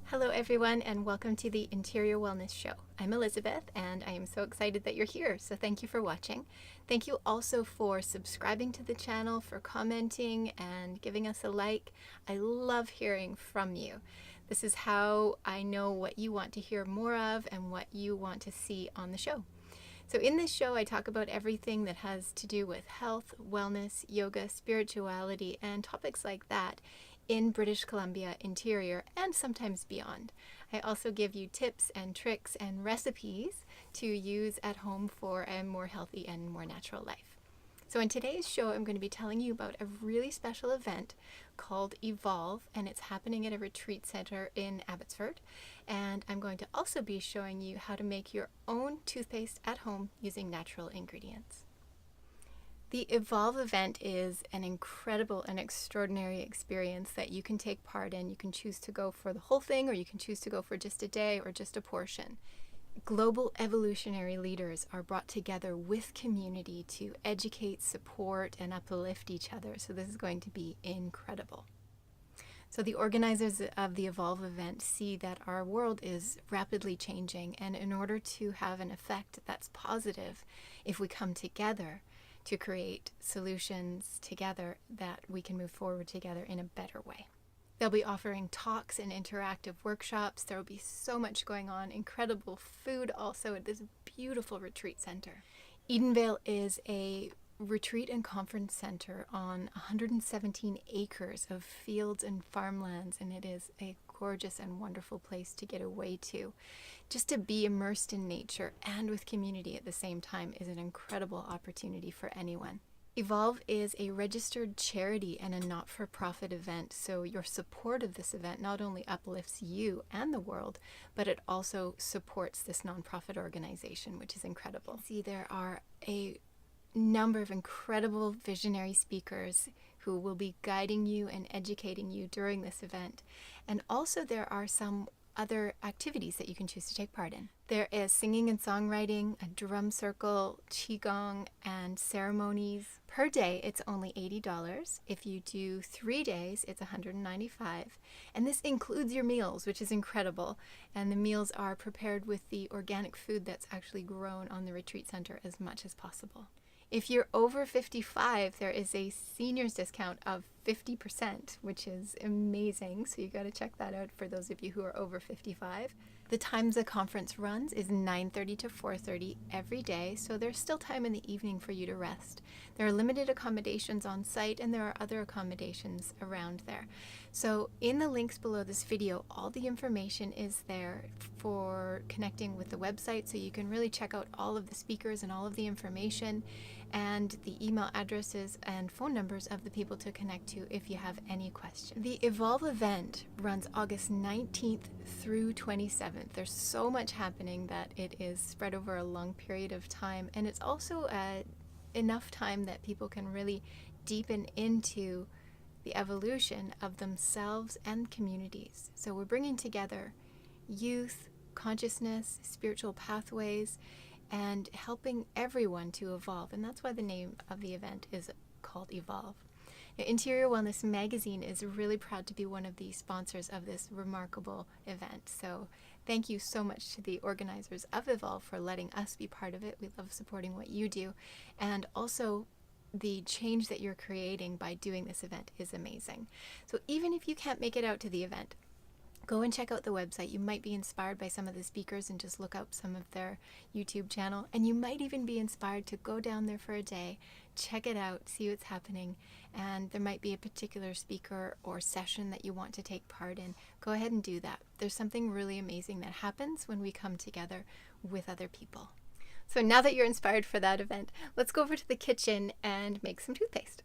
Hello everyone, and welcome to the Interior Wellness Show. I'm Elizabeth and I am so excited that you're here, so thank you for watching. Thank you also for subscribing to the channel, for commenting and giving us a like. I love hearing from you. This is how I know what you want to hear more of and what you want to see on the show. So in this show, I talk about everything that has to do with health, wellness, yoga, spirituality, and topics like that in British Columbia interior and sometimes beyond. I also give you tips and tricks and recipes to use at home for a more healthy and more natural life. So in today's show, I'm going to be telling you about a really special event called Evolve, and it's happening at a retreat center in Abbotsford. And I'm going to also be showing you how to make your own toothpaste at home using natural ingredients. The Evolve event is an incredible and extraordinary experience that you can take part in. You can choose to go for the whole thing, or you can choose to go for just a day or just a portion. Global evolutionary leaders are brought together with community to educate, support, and uplift each other. So this is going to be incredible. So the organizers of the Evolve event see that our world is rapidly changing, and in order to have an effect that's positive, if we come together to create solutions together, that we can move forward together in a better way. They'll be offering talks and interactive workshops. There will be so much going on. Incredible food also at this beautiful retreat center. Edenvale is a retreat and conference center on 117 acres of fields and farmlands, and it is a gorgeous and wonderful place to get away to. Just to be immersed in nature and with community at the same time is an incredible opportunity for anyone. Evolve is a registered charity and a not-for-profit event, so your support of this event not only uplifts you and the world, but it also supports this nonprofit organization, which is incredible. See, there are a number of incredible visionary speakers who will be guiding you and educating you during this event. And also there are some other activities that you can choose to take part in. There is singing and songwriting, a drum circle, qigong, and ceremonies. Per day, it's only $80. If you do 3 days, it's $195. And this includes your meals, which is incredible. And the meals are prepared with the organic food that's actually grown on the retreat center as much as possible. If you're over 55, there is a seniors discount of 50%, which is amazing. So you got to check that out for those of you who are over 55. The times the conference runs is 9:30 to 4:30 every day, so there's still time in the evening for you to rest. There are limited accommodations on site, and there are other accommodations around there. So in the links below this video, all the information is there for connecting with the website, so you can really check out all of the speakers and all of the information, and the email addresses and phone numbers of the people to connect to if you have any questions. The Evolve event runs August 19th through 27th. There's so much happening that it is spread over a long period of time, and it's also enough time that people can really deepen into the evolution of themselves and communities. So we're bringing together youth, consciousness, spiritual pathways, and helping everyone to evolve. And that's why the name of the event is called Evolve. Now, Interior Wellness Magazine is really proud to be one of the sponsors of this remarkable event. So thank you so much to the organizers of Evolve for letting us be part of it. We love supporting what you do. And also, the change that you're creating by doing this event is amazing. So even if you can't make it out to the event, go and check out the website. You might be inspired by some of the speakers and just look up some of their YouTube channel. And you might even be inspired to go down there for a day, check it out, see what's happening. And there might be a particular speaker or session that you want to take part in. Go ahead and do that. There's something really amazing that happens when we come together with other people. So now that you're inspired for that event, let's go over to the kitchen and make some toothpaste.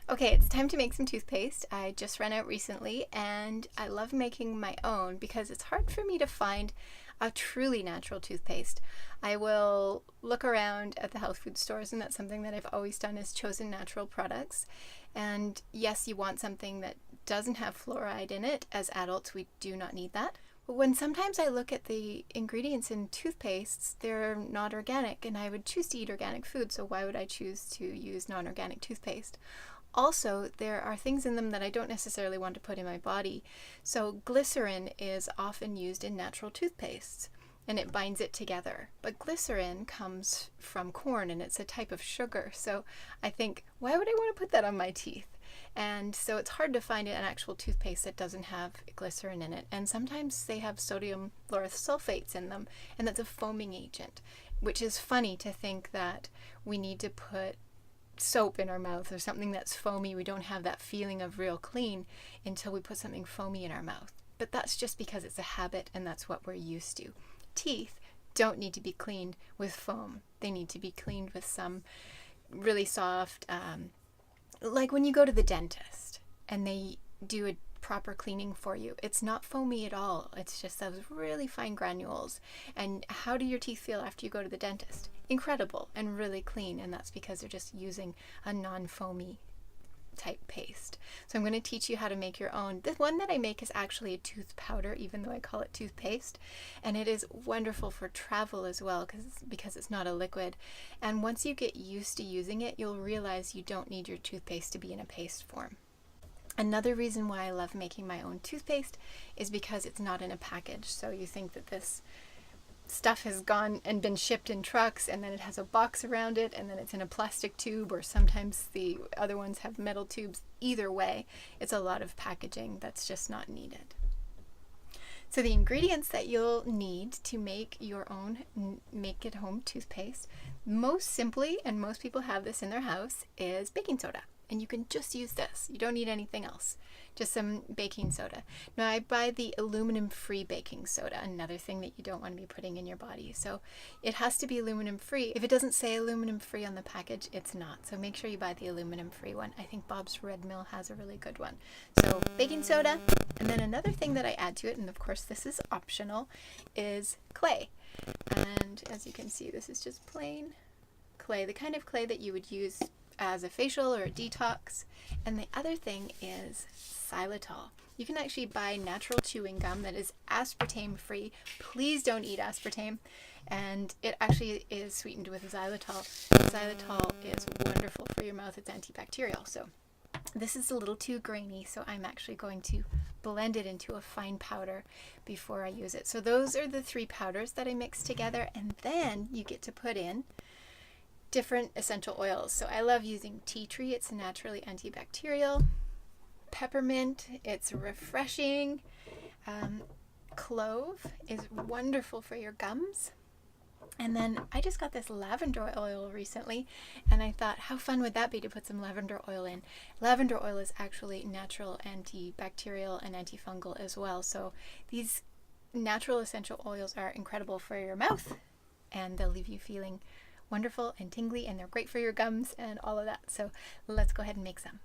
Okay, it's time to make some toothpaste. I just ran out recently, and I love making my own because it's hard for me to find a truly natural toothpaste. I will look around at the health food stores, and that's something that I've always done, is chosen natural products. And yes, you want something that doesn't have fluoride in it. As adults, we do not need that. when sometimes I look at the ingredients in toothpastes, they're not organic, and I would choose to eat organic food, so why would I choose to use non-organic toothpaste? Also, there are things in them that I don't necessarily want to put in my body. So glycerin is often used in natural toothpastes, and it binds it together. But glycerin comes from corn, and it's a type of sugar. So I think, why would I want to put that on my teeth? And so it's hard to find an actual toothpaste that doesn't have glycerin in it. And sometimes they have sodium lauryl sulfates in them, and that's a foaming agent, which is funny to think that we need to put soap in our mouth or something that's foamy. We don't have that feeling of real clean until we put something foamy in our mouth. But that's just because it's a habit, and that's what we're used to. Teeth don't need to be cleaned with foam. They need to be cleaned with some really soft, like when you go to the dentist and they do a proper cleaning for you. It's not foamy at all. It's just those really fine granules. And how do your teeth feel after you go to the dentist? Incredible and really clean. And that's because they're just using a non-foamy type paste. So I'm going to teach you how to make your own. The one that I make is actually a tooth powder, even though I call it toothpaste, and it is wonderful for travel as well because it's not a liquid. And once you get used to using it, you'll realize you don't need your toothpaste to be in a paste form. Another reason why I love making my own toothpaste is because it's not in a package. So you think that this stuff has gone and been shipped in trucks, and then it has a box around it, and then it's in a plastic tube, or sometimes the other ones have metal tubes. Either way, it's a lot of packaging that's just not needed. So the ingredients that you'll need to make your own make-at-home toothpaste, most simply, and most people have this in their house, is baking soda. And you can just use this. You don't need anything else. Just some baking soda. Now I buy the aluminum-free baking soda, another thing that you don't want to be putting in your body. So it has to be aluminum-free. If it doesn't say aluminum-free on the package, it's not. So make sure you buy the aluminum-free one. I think Bob's Red Mill has a really good one. So baking soda, and then another thing that I add to it, and of course this is optional, is clay. And as you can see, this is just plain clay, the kind of clay that you would use as a facial or a detox. And the other thing is xylitol. You can actually buy natural chewing gum that is aspartame free. Please don't eat aspartame. And it actually is sweetened with xylitol. Xylitol is wonderful for your mouth. It's antibacterial. So this is a little too grainy, so I'm actually going to blend it into a fine powder before I use it. So those are the three powders that I mix together, and then you get to put in different essential oils. So I love using tea tree. It's naturally antibacterial. Peppermint, it's refreshing. Clove is wonderful for your gums. And then I just got this lavender oil recently, and I thought, how fun would that be to put some lavender oil in? Lavender oil is actually natural antibacterial and antifungal as well. So these natural essential oils are incredible for your mouth, and they'll leave you feeling wonderful and tingly, and they're great for your gums and all of that. So let's go ahead and make some.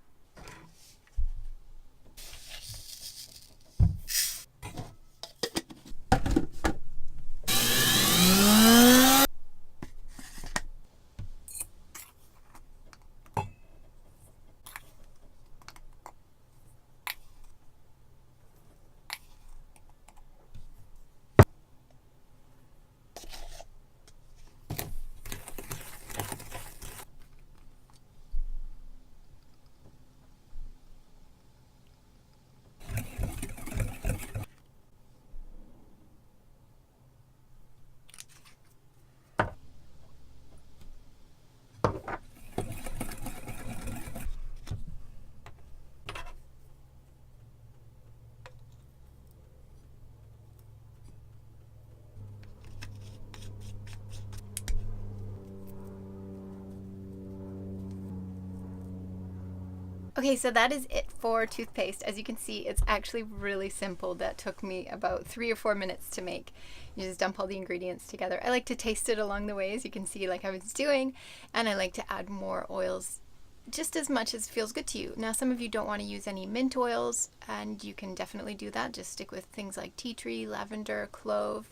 Okay, so that is it for toothpaste. As you can see, it's actually really simple. That took me about 3 or 4 minutes to make. You just dump all the ingredients together. I like to taste it along the way, as you can see, like I was doing, and I like to add more oils just as much as feels good to you. Now, some of you don't want to use any mint oils, and you can definitely do that. Just stick with things like tea tree, lavender, clove.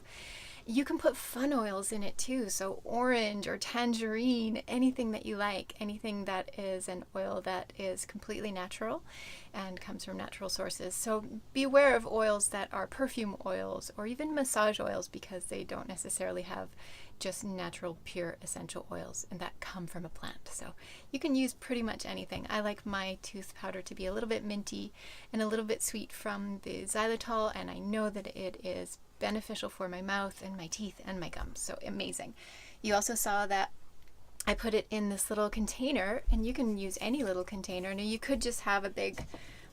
You can put fun oils in it too, so orange or tangerine, anything that you like, anything that is an oil that is completely natural and comes from natural sources. So beware of oils that are perfume oils or even massage oils, because they don't necessarily have just natural pure essential oils and that come from a plant. So you can use pretty much anything. I like my tooth powder to be a little bit minty and a little bit sweet from the xylitol, and I know that it is beneficial for my mouth and my teeth and my gums. So amazing. You also saw that I put it in this little container, and you can use any little container. Now you could just have a big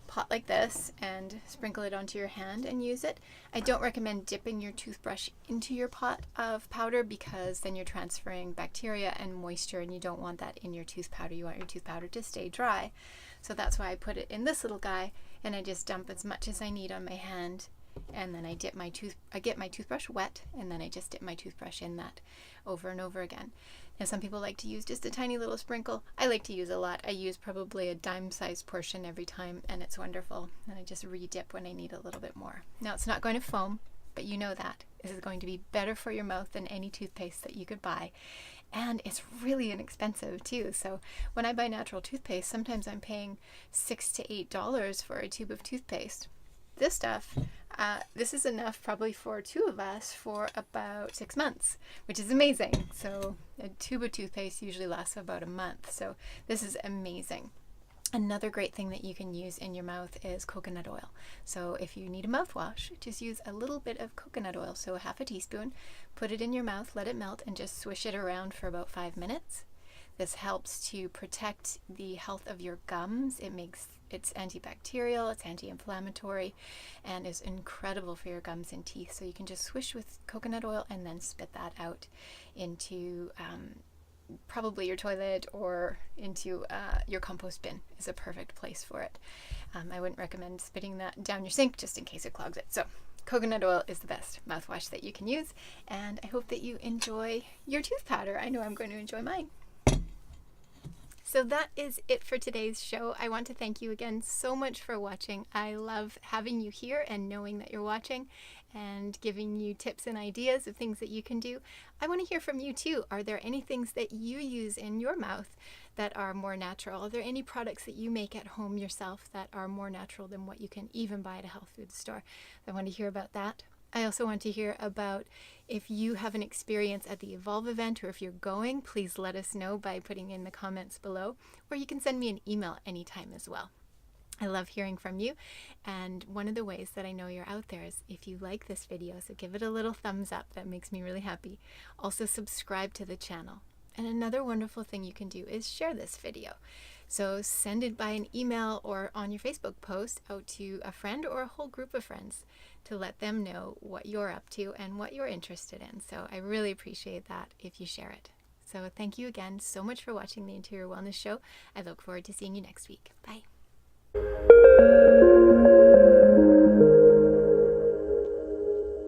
pot like this and sprinkle it onto your hand and use it. I don't recommend dipping your toothbrush into your pot of powder, because then you're transferring bacteria and moisture, and you don't want that in your tooth powder. You want your tooth powder to stay dry. So that's why I put it in this little guy, and I just dump as much as I need on my hand, and then I get my toothbrush wet, and then I just dip my toothbrush in that over and over again. Now some people like to use just a tiny little sprinkle. I like to use a lot. I use probably a dime-sized portion every time, and it's wonderful. And I just re-dip when I need a little bit more. Now it's not going to foam, but you know that. This is going to be better for your mouth than any toothpaste that you could buy. And it's really inexpensive too. So when I buy natural toothpaste, sometimes I'm paying $6 to $8 for a tube of toothpaste. This stuff, this is enough probably for two of us for about 6 months, which is amazing. So a tube of toothpaste usually lasts about a month. So this is amazing. Another great thing that you can use in your mouth is coconut oil. So if you need a mouthwash, just use a little bit of coconut oil, so a half a teaspoon, put it in your mouth, let it melt, and just swish it around for about 5 minutes. This helps to protect the health of your gums. It's antibacterial, it's anti-inflammatory, and is incredible for your gums and teeth. So you can just swish with coconut oil and then spit that out into probably your toilet, or into your compost bin is a perfect place for it. I wouldn't recommend spitting that down your sink, just in case it clogs it. So coconut oil is the best mouthwash that you can use, and I hope that you enjoy your tooth powder. I know I'm going to enjoy mine. So that is it for today's show. I want to thank you again so much for watching. I love having you here and knowing that you're watching and giving you tips and ideas of things that you can do. I want to hear from you too. Are there any things that you use in your mouth that are more natural? Are there any products that you make at home yourself that are more natural than what you can even buy at a health food store? I want to hear about that. I also want to hear about if you have an experience at the Evolve event, or if you're going, please let us know by putting in the comments below, or you can send me an email anytime as well. I love hearing from you, and one of the ways that I know you're out there is if you like this video, so give it a little thumbs up. That makes me really happy. Also subscribe to the channel. And another wonderful thing you can do is share this video. So send it by an email or on your Facebook post out to a friend or a whole group of friends to let them know what you're up to and what you're interested in. So I really appreciate that if you share it. So thank you again so much for watching the Interior Wellness Show. I look forward to seeing you next week. Bye.